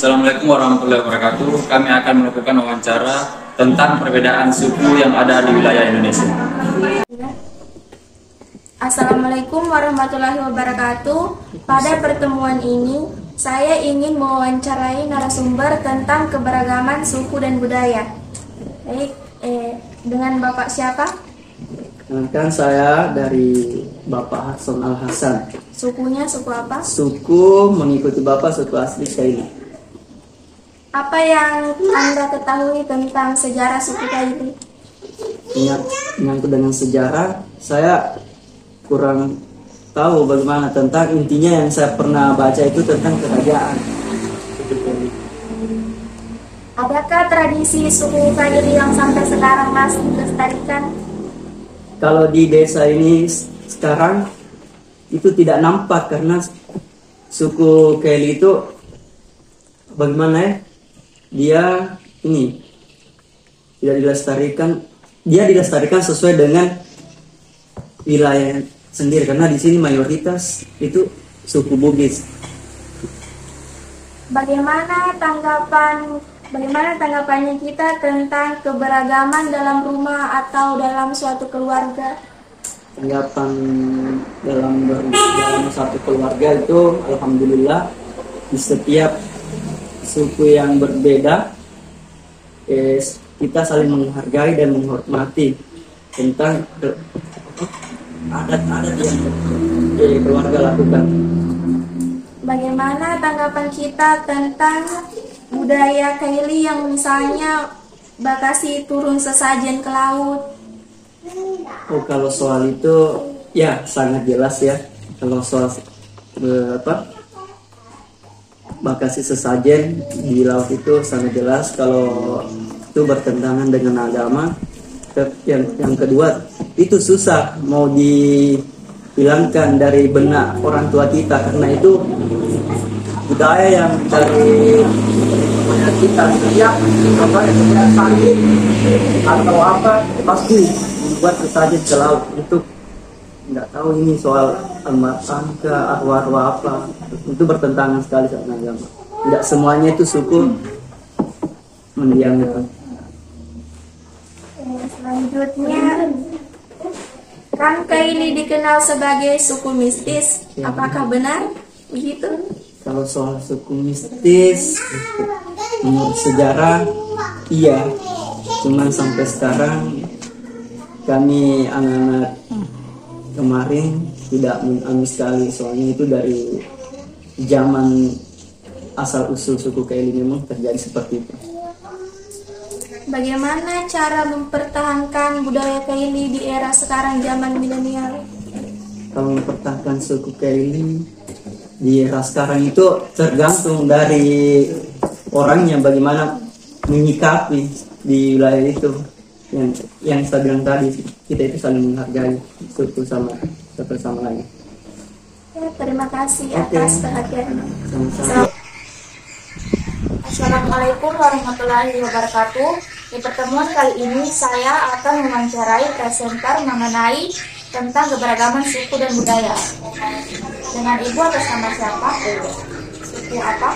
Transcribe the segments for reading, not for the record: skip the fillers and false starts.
Assalamualaikum warahmatullahi wabarakatuh. Kami akan melakukan wawancara tentang perbedaan suku yang ada di wilayah Indonesia. Assalamualaikum warahmatullahi wabarakatuh. Pada pertemuan ini, saya ingin mewawancarai narasumber tentang keberagaman suku dan budaya. Baik, dengan Bapak siapa? Kenalkan, saya dari Bapak Hasan Al-Hasan. Sukunya suku apa? Suku mengikuti Bapak, suku asli Kaili. Apa yang Anda ketahui tentang sejarah suku Kaili? Menyangkut dengan sejarah, saya kurang tahu bagaimana tentang intinya. Yang saya pernah baca itu tentang kerajaan. Adakah tradisi suku Kaili yang sampai sekarang masih dilestarikan? Kalau di desa ini sekarang itu tidak nampak, karena suku Kaili itu bagaimana ya? Dia ini tidak dilestarikan. Dia dilestarikan sesuai dengan wilayah sendiri, karena di sini mayoritas itu suku Bugis. Bagaimana tanggapannya kita tentang keberagaman dalam rumah atau dalam suatu keluarga? Tanggapan dalam satu keluarga itu, alhamdulillah, di setiap suku yang berbeda kita saling menghargai dan menghormati tentang adat-adat yang keluarga lakukan. Bagaimana tanggapan kita tentang budaya Kaili yang misalnya bakasi turun sesajen ke laut? Oh, kalau soal itu ya sangat jelas ya. Kalau soal bakasi sesajen di laut itu sangat jelas kalau itu bertentangan dengan agama. Yang kedua, itu susah mau dihilangkan dari benak orang tua kita, karena itu budaya yang dari kita. Setiap sakit atau apa pasti membuat sesajen ke laut. Itu nggak tahu ini soal almarhumah arwah apa, itu bertentangan sekali sama agama. Tidak semuanya itu suku mendiamkan. Selanjutnya, kan Kaili dikenal sebagai suku mistis. Apakah benar begitu? Kalau soal suku mistis, menurut sejarah iya, cuman sampai sekarang kami anak-anak kemarin tidak mengalami sekali, soalnya itu dari zaman asal usul suku Kaili memang terjadi seperti itu. Bagaimana cara mempertahankan budaya Kaili di era sekarang zaman milenial? Kalau mempertahankan suku Kaili di era sekarang itu tergantung dari orangnya bagaimana menyikapi di wilayah itu. Yang saya bilang tadi, kita itu saling menghargai suku satu sama lain. Ya, terima kasih atas perhatiannya. Assalamualaikum warahmatullahi wabarakatuh. Di pertemuan kali ini saya akan mewawancarai presenter mengenai tentang keberagaman suku dan budaya. Dengan ibu atas nama siapa? Suku apa?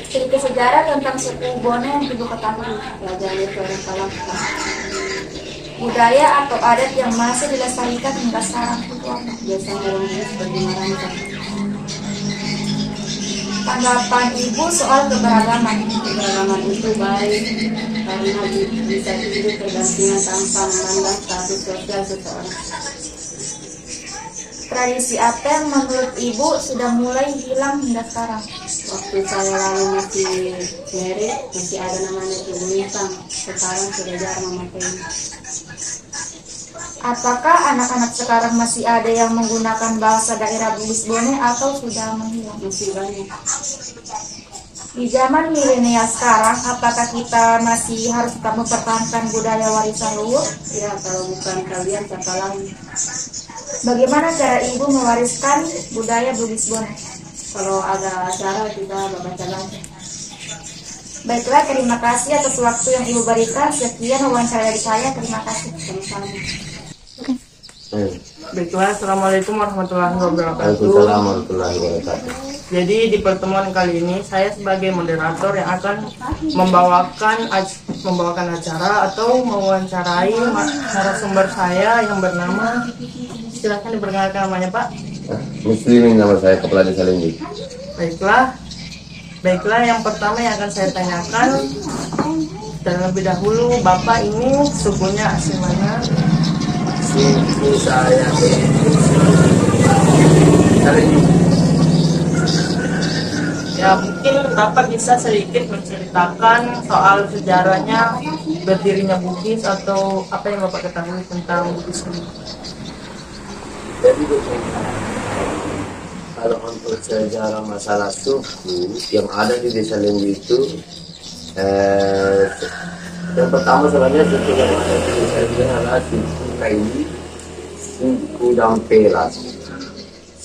Sedikit sejarah tentang suku Bone yang ibu ketahui. Budaya atau adat yang masih dilestarikan hingga sekarang itu apa? Biasanya seperti mana? Tanggapan ibu soal keberagaman. Keberagaman itu baik karena bisa hidup berdampingan tanpa memandang status sosial seseorang. Tradisi apa yang menurut ibu sudah mulai hilang hingga sekarang? Waktu saya lalu masih merit, masih ada namanya ibu nisang. Sekarang sudah jarang memakainya. Apakah anak-anak sekarang masih ada yang menggunakan bahasa daerah Bugis Bone atau sudah menghilang? Masih banyak. Di zaman milenial sekarang, apakah kita masih harus tetap mempertahankan budaya warisan leluhur? Ya, kalau bukan kalian, siapa lagi? Bagaimana cara ibu mewariskan budaya Bugis Bone? Kalau ada acara, kita baca-baca. Baiklah, terima kasih atas waktu yang ibu berikan. Sekian wawancara dari saya. Terima kasih. Sama-sama. Baiklah, assalamualaikum warahmatullahi wabarakatuh. Waalaikumsalam warahmatullahi wabarakatuh. Jadi di pertemuan kali ini saya sebagai moderator yang akan membawakan acara atau mewawancarai narasumber saya yang bernama, silahkan diperkenalkan namanya Pak. Muslimin nama saya, Kepala Desa Lenji. Baiklah, yang pertama yang akan saya tanyakan, terlebih dahulu Bapak ini sukunya asli mana? Suku saya Lenji. Ya, mungkin Bapak bisa sedikit menceritakan soal sejarahnya berdirinya Bugis atau apa yang Bapak ketahui tentang Bugis ini. Jadi kalau untuk sejarah masalah suku yang ada di Desa Lenji itu, yang pertama sebenarnya suku yang ada di Desa Lenji adalah suku Kaili, suku Dampelas.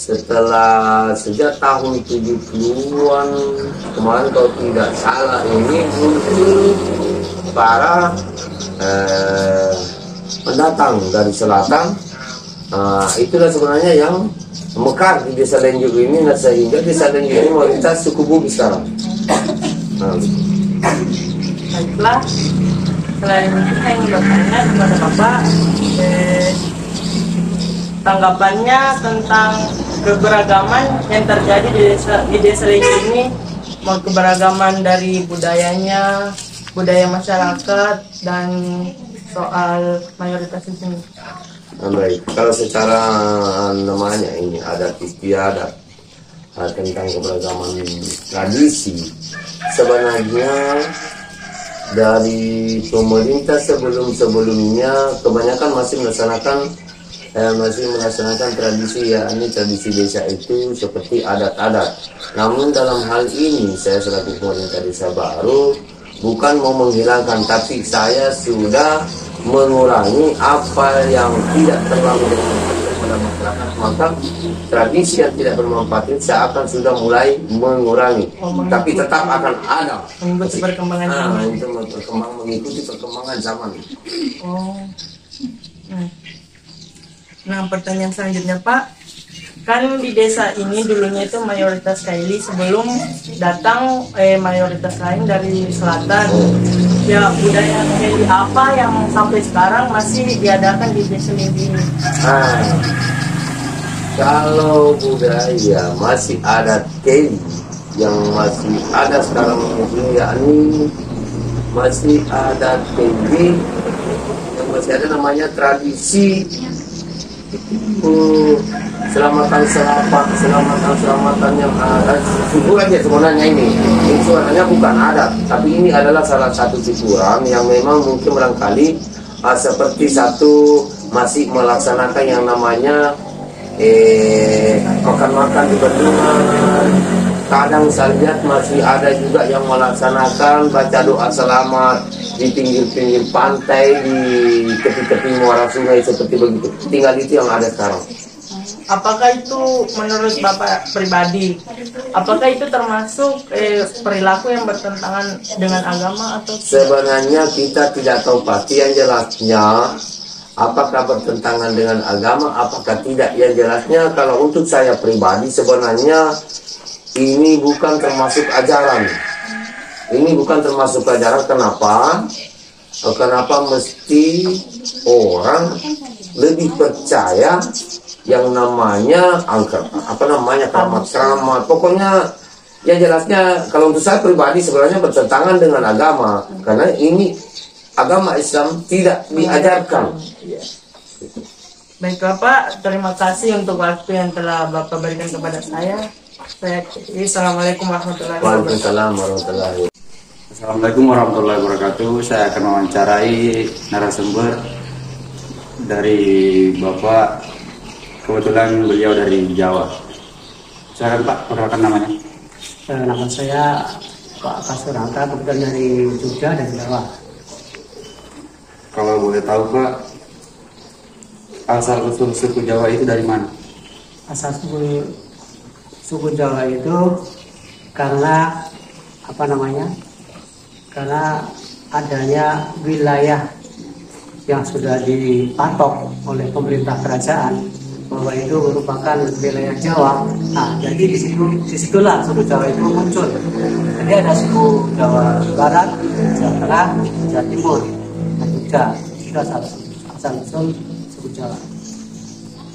Setelah sejak tahun 70-an kemarin kalau tidak salah ini muncul para pendatang dari selatan. Itulah sebenarnya yang mekar di Desa Lenji ini, sehingga Desa Lenji ini mayoritas suku Bugis sekarang. Baiklah, selain itu saya ingin bertanya kepada Bapak tanggapannya tentang keberagaman yang terjadi di Desa Lenji ini, mau keberagaman dari budayanya, budaya masyarakat, dan soal mayoritas di sini. Baik, kalau secara namanya ini adat istiadat tentang keberagaman tradisi, sebenarnya dari pemerintah sebelumnya kebanyakan masih melaksanakan tradisi, yakni tradisi desa itu seperti adat-adat. Namun dalam hal ini saya selaku pemerintah desa baru bukan mau menghilangkan, tapi saya sudah mengurangi apa yang tidak terlalu bermanfaat kepada masyarakat. Maka tradisi yang tidak bermanfaat itu saya akan sudah mulai mengurangi, tapi tetap akan ada Mengikuti perkembangan zaman. itu mengikuti perkembangan zaman. Nah, pertanyaan selanjutnya Pak, kan di desa ini dulunya itu mayoritas Kaili, sebelum datang mayoritas lain dari selatan. Ya, budaya Kaili apa yang sampai sekarang masih diadakan di Desa Lenji ini? Kalau budaya masih ada Kaili yang masih ada sekarang ini, yakni masih ada Kaili yang masih ada namanya tradisi selamatan yang ada syukur aja sebenarnya. Ini sebenarnya bukan adat, tapi ini adalah salah satu syukuran yang memang mungkin barangkali seperti satu masih melaksanakan yang namanya makan-makan di bendungan. Kadang saya lihat masih ada juga yang melaksanakan baca doa selamat di pinggir-pinggir pantai, di tepi-tepi muara sungai seperti begitu. Tinggal itu yang ada sekarang. Apakah itu menurut Bapak pribadi, apakah itu termasuk perilaku yang bertentangan dengan agama atau sebenarnya kita tidak tahu pasti. Yang jelasnya apakah bertentangan dengan agama, apakah tidak. Yang jelasnya kalau untuk saya pribadi sebenarnya ini bukan termasuk ajaran. Ini bukan termasuk ajaran. Kenapa? Kenapa mesti orang lebih percaya yang namanya keramat. Pokoknya yang jelasnya kalau untuk saya pribadi sebenarnya bertentangan dengan agama, karena ini agama Islam tidak diajarkan. Baiklah Pak, terima kasih untuk waktu yang telah Bapak berikan kepada saya. Assalamualaikum warahmatullahi wabarakatuh. Waalaikumsalam warahmatullahi wabarakatuh. Assalamualaikum warahmatullahi wabarakatuh. Saya akan mewawancarai narasumber dari Bapak. Kebetulan beliau dari Jawa. Silakan Pak, perkenalkan namanya. Nama saya Pak Kasurata, kebetulan dari Jogja dan Jawa. Kalau boleh tahu Pak, asal usul suku Jawa itu dari mana? Asal suku Jawa itu karena karena adanya wilayah yang sudah dipatok oleh pemerintah kerajaan bahwa itu merupakan wilayah Jawa. Nah, jadi disitulah suku Jawa itu muncul. Jadi ada suku Jawa Barat, Jawa Tengah, Jawa Timur, dan Jogja. Itu asal usul suku Jawa.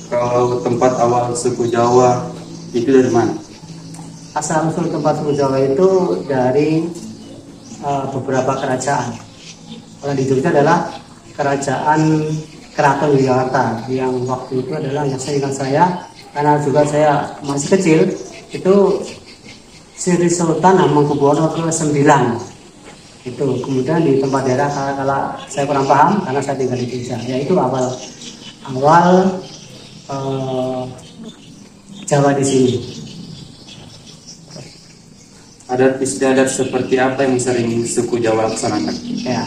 Kalau tempat awal suku Jawa itu dari mana? Asal usul tempat suku Jawa itu dari beberapa kerajaan. Kalau di Jogja adalah kerajaan Keraton Yogyakarta yang waktu itu adalah yang saya ingat saya, karena juga saya masih kecil, itu Sri Sultan Hamengkubuwono ke-9 itu. Kemudian di tempat daerah kalau saya kurang paham karena saya tinggal di Jogja, yaitu awal Jawa di sini. Adat istiadat seperti apa yang sering suku Jawa laksanakan? Ya,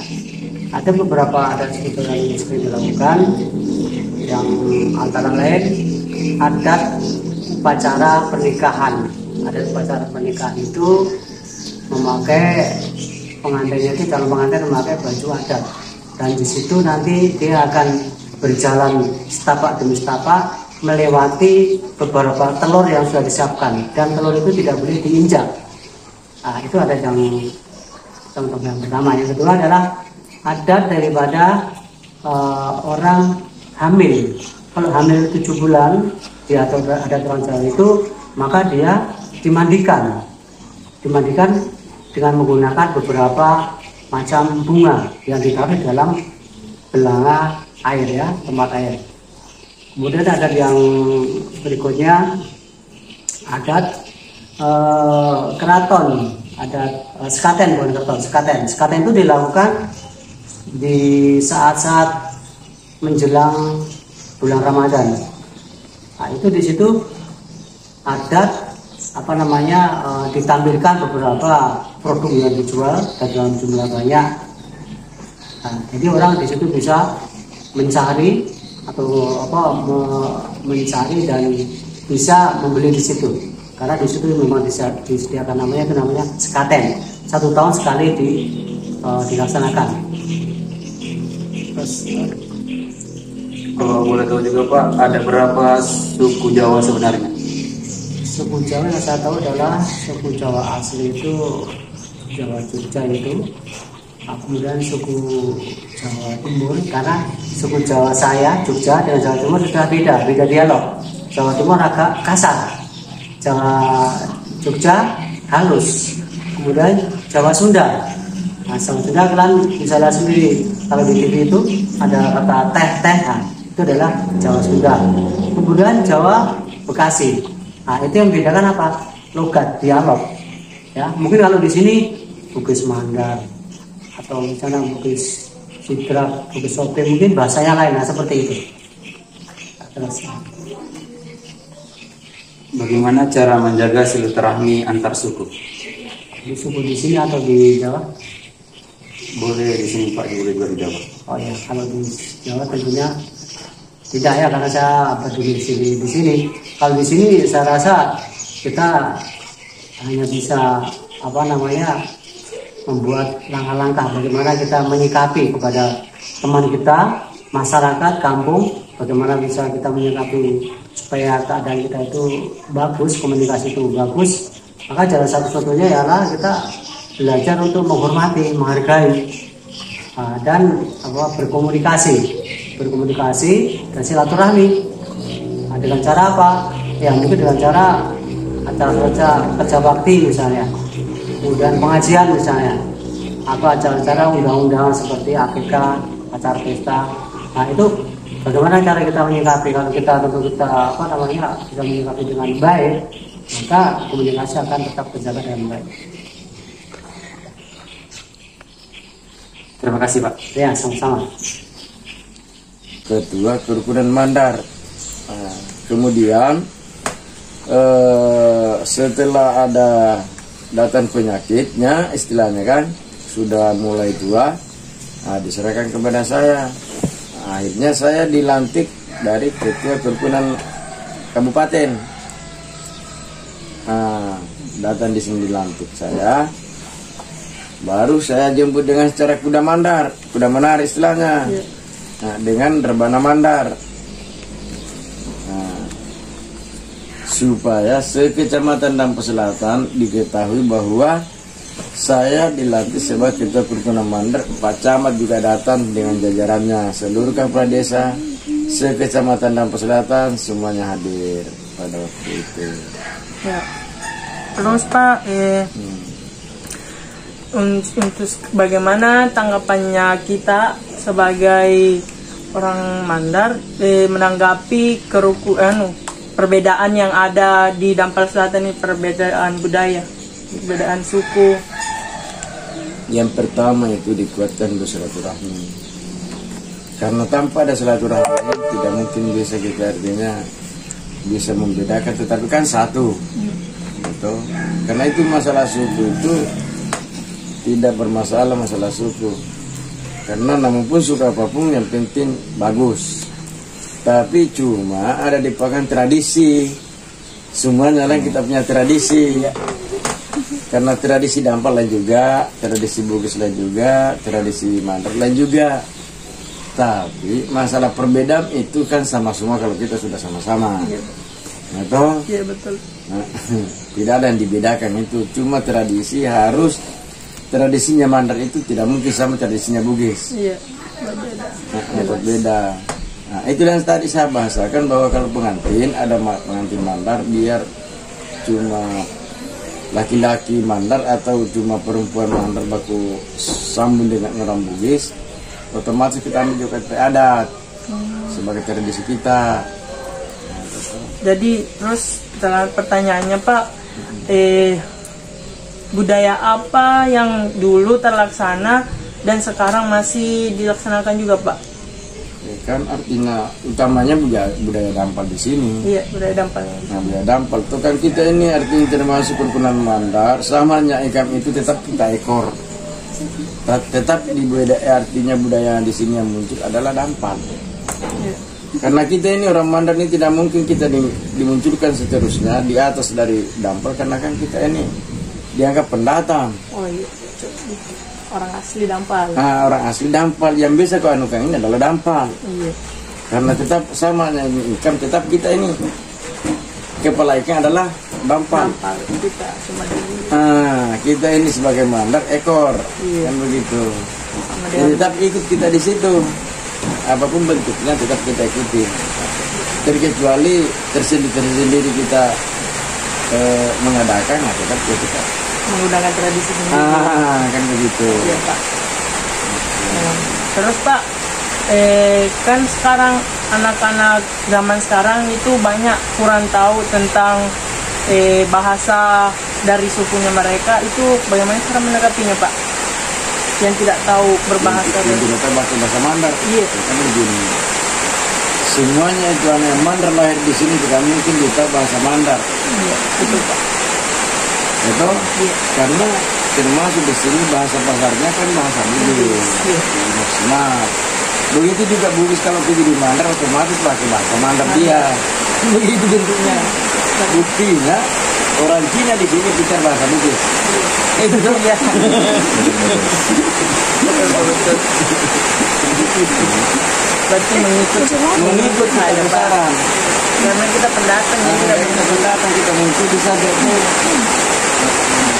ada beberapa adat seperti yang sering dilakukan, yang antara lain adat upacara pernikahan. Adat upacara pernikahan itu memakai pengantinnya itu, calon pengantin memakai baju adat, dan di situ nanti dia akan berjalan setapak demi setapak melewati beberapa telur yang sudah disiapkan, dan telur itu tidak boleh diinjak. Nah, itu ada yang contoh yang pertama. Yang kedua adalah adat daripada orang hamil. Kalau hamil 7 bulan di adat orang Jawa itu, maka dia dimandikan dengan menggunakan beberapa macam bunga yang ditaruh dalam belanga air, ya, tempat air. Kemudian adat yang berikutnya adat keraton, ada sekaten, bukan keraton, sekaten itu dilakukan di saat-saat menjelang bulan Ramadan. Nah, itu di situ adat ditampilkan beberapa produk yang dijual dan dalam jumlah banyak. Nah, jadi orang di situ bisa mencari mencari dan bisa membeli di situ. Karena di situ memang disediakan namanya sekaten. 1 tahun sekali dilaksanakan. Terus kalau boleh tahu juga Pak, ada berapa suku Jawa sebenarnya? Suku Jawa yang saya tahu adalah suku Jawa asli itu Jawa Jogja itu. Kemudian suku Jawa Timur, karena suku Jawa saya Jogja dengan Jawa Timur sudah beda dialog. Jawa Timur agak kasar, Jawa Jogja halus, kemudian Jawa Sunda. Nah, Jawa Sunda kalian bisa lihat sendiri, kalau di TV itu ada kata teh, itu adalah Jawa Sunda. Kemudian Jawa Bekasi, nah itu yang membedakan apa? Logat, dialog. Ya, mungkin kalau di sini Bugis Mandar atau misalnya Bugis Sidrap, Bugis Sope, mungkin bahasanya lain, nah seperti itu. Terus. Bagaimana cara menjaga silaturahmi antar suku? Di suku di sini atau di Jawa? Boleh di sini Pak, boleh juga di Jawa. Oh ya, kalau di Jawa tentunya tidak ya, karena saya berdiri di sini. Kalau di sini saya rasa kita hanya bisa membuat langkah-langkah bagaimana kita menyikapi kepada teman kita, masyarakat, kampung, bagaimana bisa kita menyikapi supaya keadaan kita itu bagus, komunikasi itu bagus. Maka jalan satu-satunya ialah kita belajar untuk menghormati, menghargai, dan berkomunikasi dan silaturahmi. Nah, dengan cara apa? Ya mungkin dengan cara acara kerja bakti misalnya, kemudian pengajian misalnya, acara-acara undang-undangan seperti akikah, acara pesta. Nah, itu bagaimana cara kita menyikapi. Kalau kita bisa menyikapi dengan baik, maka komunikasi akan tetap terjaga dengan baik. Terima kasih Pak. Ya, sama-sama. Ketua Kerukunan Mandar. Nah, kemudian setelah ada datang penyakitnya, istilahnya kan sudah mulai tua, diserahkan kepada saya. Akhirnya saya dilantik dari Ketua Kerukunan Kabupaten. Datang di sini dilantik saya, baru saya jemput dengan secara kuda mandar istilahnya. Nah, dengan rebana mandar. Nah, supaya se-Kecamatan Dampak Selatan diketahui bahwa saya dilantik sebagai Ketua Kerukunan Mandar. Pak Camat juga datang dengan jajarannya, seluruh kepala desa se-Kecamatan Dampak Selatan semuanya hadir pada waktu itu. Ya. Terus Pak, untuk bagaimana tanggapannya kita sebagai orang Mandar menanggapi perbedaan yang ada di Dampal Selatan ini, perbedaan budaya, perbedaan suku? Yang pertama itu dikuatkan bersilaturahmi, karena tanpa ada silaturahmi tidak mungkin bisa kita artinya bisa membedakan, tetapi kan satu, betul. Karena itu masalah suku itu tidak bermasalah, masalah suku, karena namun pun suku apapun yang penting bagus. Tapi cuma ada di pakan tradisi, semuanya lain kita punya tradisi. Karena tradisi Dampal lain juga, tradisi Bugis lain juga, tradisi Mandar lain juga. Tapi masalah perbedaan itu kan sama semua kalau kita sudah sama-sama. Betul? Iya betul. Nah, tidak ada yang dibedakan itu, cuma tradisi harus, tradisinya Mandar itu tidak mungkin sama tradisinya Bugis. Iya, berbeda. Berbeda. Nah, itu yang tadi saya bahasakan bahwa kalau pengantin ada pengantin Mandar, biar cuma laki-laki Mandar atau cuma perempuan Mandar baku sambung dengan orang Bugis, otomatis kita ambil juga adat sebagai tradisi kita. Jadi terus pertanyaannya Pak, budaya apa yang dulu terlaksana dan sekarang masih dilaksanakan juga Pak? Ya kan artinya utamanya budaya Dampal di sini. Iya, budaya Dampal. Nah, budaya Dampal itu kan kita ini artinya termasuk kerukunan Mandar, samanya ikam itu tetap kita ekor. Tetap di budaya, artinya budaya di sini yang muncul adalah Dampal. Iya. Karena kita ini orang Mandar ini tidak mungkin kita dimunculkan seterusnya di atas dari Dampal, karena kan kita ini dianggap pendatang. Oh iya, orang asli Dampal. Nah, orang asli Dampal yang bisa kau anukan ini adalah Dampal. Iya. Karena tetap samanya ikan, tetap kita ini kepala ikan adalah Dampal. Dampal kita cuma Kita ini sebagai Mandar ekor, iya. Kan begitu. Jadi tetap ikut kita di situ. Apapun bentuknya tetap kita ikuti. Terkecuali tersendiri kita mengadakan, nah tetap kita menggunakan tradisi sendiri. Kan begitu. Iya Pak. Terus Pak, kan sekarang anak-anak zaman sekarang itu banyak kurang tahu tentang bahasa dari sukunya mereka, itu bagaimana cara menanggapinya Pak? Yang tidak tahu berbahasa yang tidak tahu bahasa Mandar. Iya. Kan begini. Semuanya itu anak Mandar lahir di sini tidak mungkin kita bahasa Mandar. Iya, betul Pak. Betul? Iya. Karena termasuk di sini bahasa pasarnya kan bahasa Bugis. Iya. Nah, begitu juga Bugis kalau pergi di Mandar otomatis pakai bahasa Mandar dia. Begitu bentuknya. Buktinya orang Cina di sini bicara bahasa Bugis. Itu tuh ya. Berarti mengikut saja Pak. Karena kita pendatang ya, kita pendatang, kita muncul bisa jadi.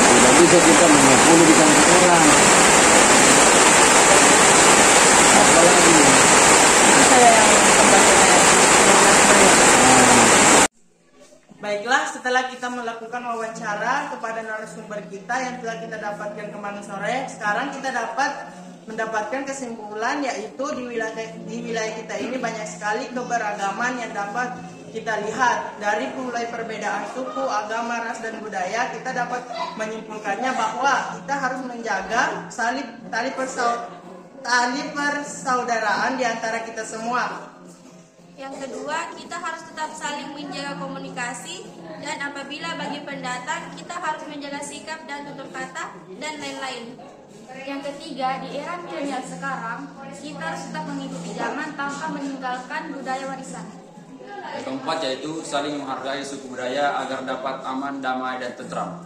Tidak bisa kita mengepul di kampung orang. Apalagi saya yang Baiklah, setelah kita melakukan wawancara kepada narasumber kita yang telah kita dapatkan kemarin sore, sekarang kita dapat mendapatkan kesimpulan, yaitu di wilayah kita ini banyak sekali keberagaman yang dapat kita lihat. Dari mulai perbedaan suku, agama, ras, dan budaya, kita dapat menyimpulkannya bahwa kita harus menjaga tali persaudaraan di antara kita semua. Yang kedua, kita harus tetap saling menjaga komunikasi, dan apabila bagi pendatang, kita harus menjaga sikap dan tutur kata, dan lain-lain. Yang ketiga, di era milenial sekarang, kita harus tetap mengikuti zaman tanpa meninggalkan budaya warisan. Yang keempat yaitu saling menghargai suku budaya agar dapat aman, damai, dan tentram.